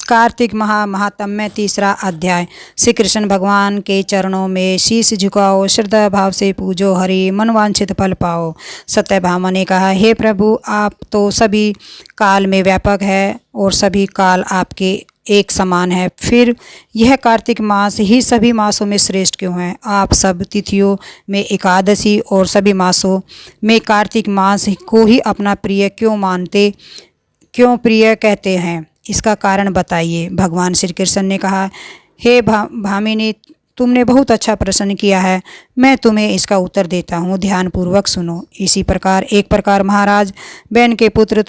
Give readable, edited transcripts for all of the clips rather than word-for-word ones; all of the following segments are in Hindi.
कार्तिक महात्म्य तीसरा अध्याय। श्री कृष्ण भगवान के चरणों में शीश झुकाओ, श्रद्धा भाव से पूजो हरि, मनवांछित फल पाओ। सत्यभामा ने कहा, हे प्रभु, आप तो सभी काल में व्यापक है और सभी काल आपके एक समान है, फिर यह कार्तिक मास ही सभी मासों में श्रेष्ठ क्यों है? आप सब तिथियों में एकादशी और सभी मासों में कार्तिक मास को ही अपना प्रिय क्यों मानते, क्यों प्रिय कहते हैं? इसका कारण बताइए। भगवान श्री कृष्ण ने कहा, हे भामिनी, तुमने बहुत अच्छा प्रश्न किया है, मैं तुम्हें इसका उत्तर देता हूँ, ध्यानपूर्वक सुनो। इसी प्रकार एक प्रकार महाराज बैन के पुत्र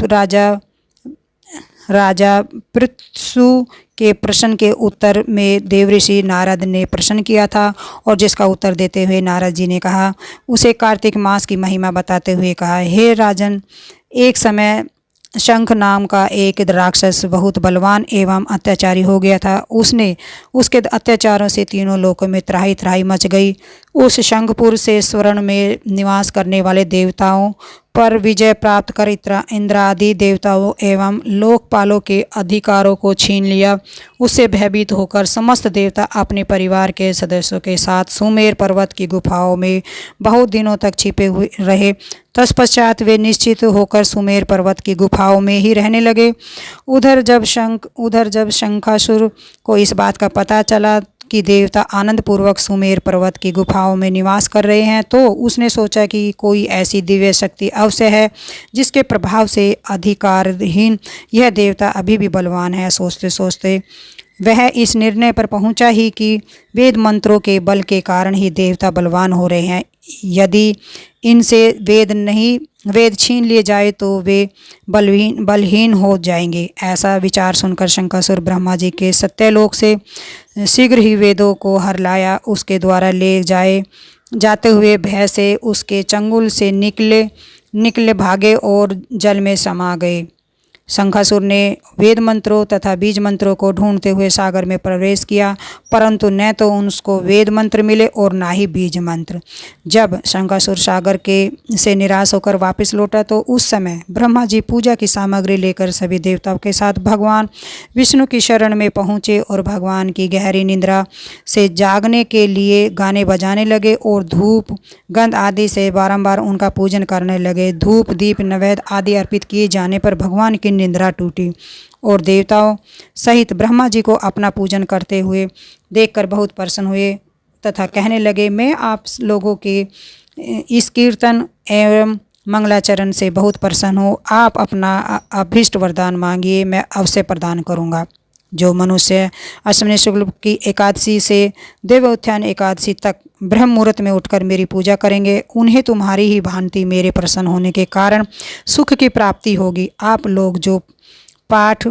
राजा पृथु के प्रश्न के उत्तर में देवऋषि नारद ने प्रश्न किया था, और जिसका उत्तर देते हुए नारद जी ने कहा, उसे कार्तिक मास की महिमा बताते हुए कहा, हे राजन, एक समय शंख नाम का एक राक्षस बहुत बलवान एवं अत्याचारी हो गया था। उसके अत्याचारों से तीनों लोकों में त्राही त्राही मच गई। उस शंखपुर से स्वर्ण में निवास करने वाले देवताओं पर विजय प्राप्त कर इंद्र आदि देवताओं एवं लोकपालों के अधिकारों को छीन लिया। उससे भयभीत होकर समस्त देवता अपने परिवार के सदस्यों के साथ सुमेर पर्वत की गुफाओं में बहुत दिनों तक छिपे हुए रहे। तत्पश्चात वे निश्चित होकर सुमेर पर्वत की गुफाओं में ही रहने लगे। उधर जब शंखासुर को इस बात का पता चला कि देवता आनंद पूर्वक सुमेर पर्वत की गुफाओं में निवास कर रहे हैं, तो उसने सोचा कि कोई ऐसी दिव्य शक्ति अवश्य है जिसके प्रभाव से अधिकारहीन यह देवता अभी भी बलवान है। सोचते सोचते वह इस निर्णय पर पहुंचा ही कि वेद मंत्रों के बल के कारण ही देवता बलवान हो रहे हैं। यदि इनसे वेद छीन लिए जाए तो वे बलहीन हो जाएंगे। ऐसा विचार सुनकर शंखासुर ब्रह्मा जी के सत्यलोक से शीघ्र ही वेदों को हर लाया। उसके द्वारा ले जाते हुए भय से उसके चंगुल से निकले भागे और जल में समा गए। शंखासुर ने वेद मंत्रों तथा बीज मंत्रों को ढूंढते हुए सागर में प्रवेश किया, परंतु न तो उसको वेद मंत्र मिले और ना ही बीज मंत्र। जब शंखासुर सागर से निराश होकर वापस लौटा तो उस समय ब्रह्मा जी पूजा की सामग्री लेकर सभी देवताओं के साथ भगवान विष्णु की शरण में पहुँचे और भगवान की गहरी निद्रा से जागने के लिए गाने बजाने लगे और धूप गंध आदि से बारंबार उनका पूजन करने लगे। धूप दीप नैवेद्य आदि अर्पित किए जाने पर भगवान की निद्रा टूटी और देवताओं सहित ब्रह्मा जी को अपना पूजन करते हुए देखकर बहुत प्रसन्न हुए तथा कहने लगे, मैं आप लोगों के इस कीर्तन एवं मंगलाचरण से बहुत प्रसन्न हूँ। आप अपना अभीष्ट वरदान मांगिए, मैं अवश्य प्रदान करूँगा। जो मनुष्य अश्विनी शुक्ल की एकादशी से देवोत्थान एकादशी तक ब्रह्म मुहूर्त में उठकर मेरी पूजा करेंगे, उन्हें तुम्हारी ही भांति मेरे प्रसन्न होने के कारण सुख की प्राप्ति होगी। आप लोग जो पाठ,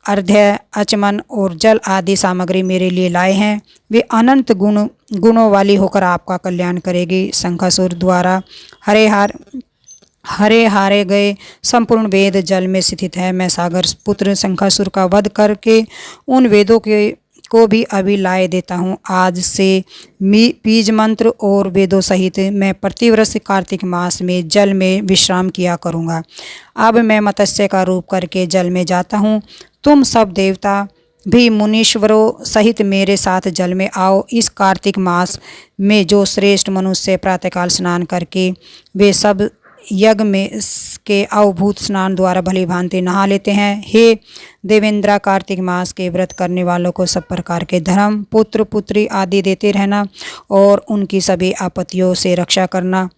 अर्घ्य, आचमन और जल आदि सामग्री मेरे लिए लाए हैं, वे अनंत गुणों वाली होकर आपका कल्याण करेगी। शंखासुर द्वारा हारे गए संपूर्ण वेद जल में स्थित है। मैं सागर पुत्र शंखासुर का वध करके उन वेदों को भी अभी लाए देता हूँ। आज से बीज मंत्र और वेदों सहित मैं प्रतिवर्ष कार्तिक मास में जल में विश्राम किया करूँगा। अब मैं मत्स्य का रूप करके जल में जाता हूँ। तुम सब देवता भी मुनीश्वरों सहित मेरे साथ जल में आओ। इस कार्तिक मास में जो श्रेष्ठ मनुष्य प्रातःकाल स्नान करके वे सब यज्ञ में के अवभूत स्नान द्वारा भली भांति नहा लेते हैं, हे देवेंद्र, कार्तिक मास के व्रत करने वालों को सब प्रकार के धर्म, पुत्र पुत्री आदि देते रहना और उनकी सभी आपत्तियों से रक्षा करना।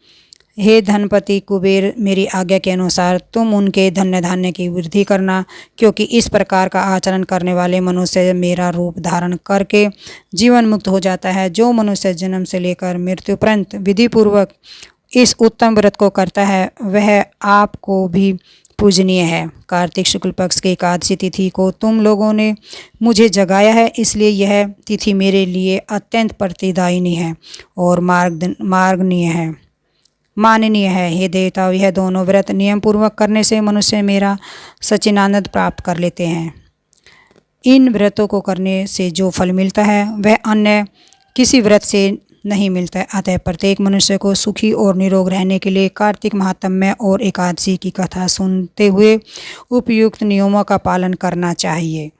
हे धनपति कुबेर, मेरी आज्ञा के अनुसार तुम उनके धन्य धान्य की वृद्धि करना, क्योंकि इस प्रकार का आचरण करने वाले मनुष्य मेरा रूप धारण करके जीवन मुक्त हो जाता है। जो मनुष्य जन्म से लेकर मृत्यु पर्यंत विधिपूर्वक इस उत्तम व्रत को करता है, वह आपको भी पूजनीय है। कार्तिक शुक्ल पक्ष की एकादशी तिथि को तुम लोगों ने मुझे जगाया है, इसलिए यह तिथि मेरे लिए अत्यंत प्रतिदायिनी है और माननीय है। हे देवताओं, यह दोनों व्रत नियम पूर्वक करने से मनुष्य मेरा सच्चिदानंद प्राप्त कर लेते हैं। इन व्रतों को करने से जो फल मिलता है वह अन्य किसी व्रत से नहीं मिलता है। अतः प्रत्येक मनुष्य को सुखी और निरोग रहने के लिए कार्तिक महात्म्य और एकादशी की कथा सुनते हुए उपयुक्त नियमों का पालन करना चाहिए।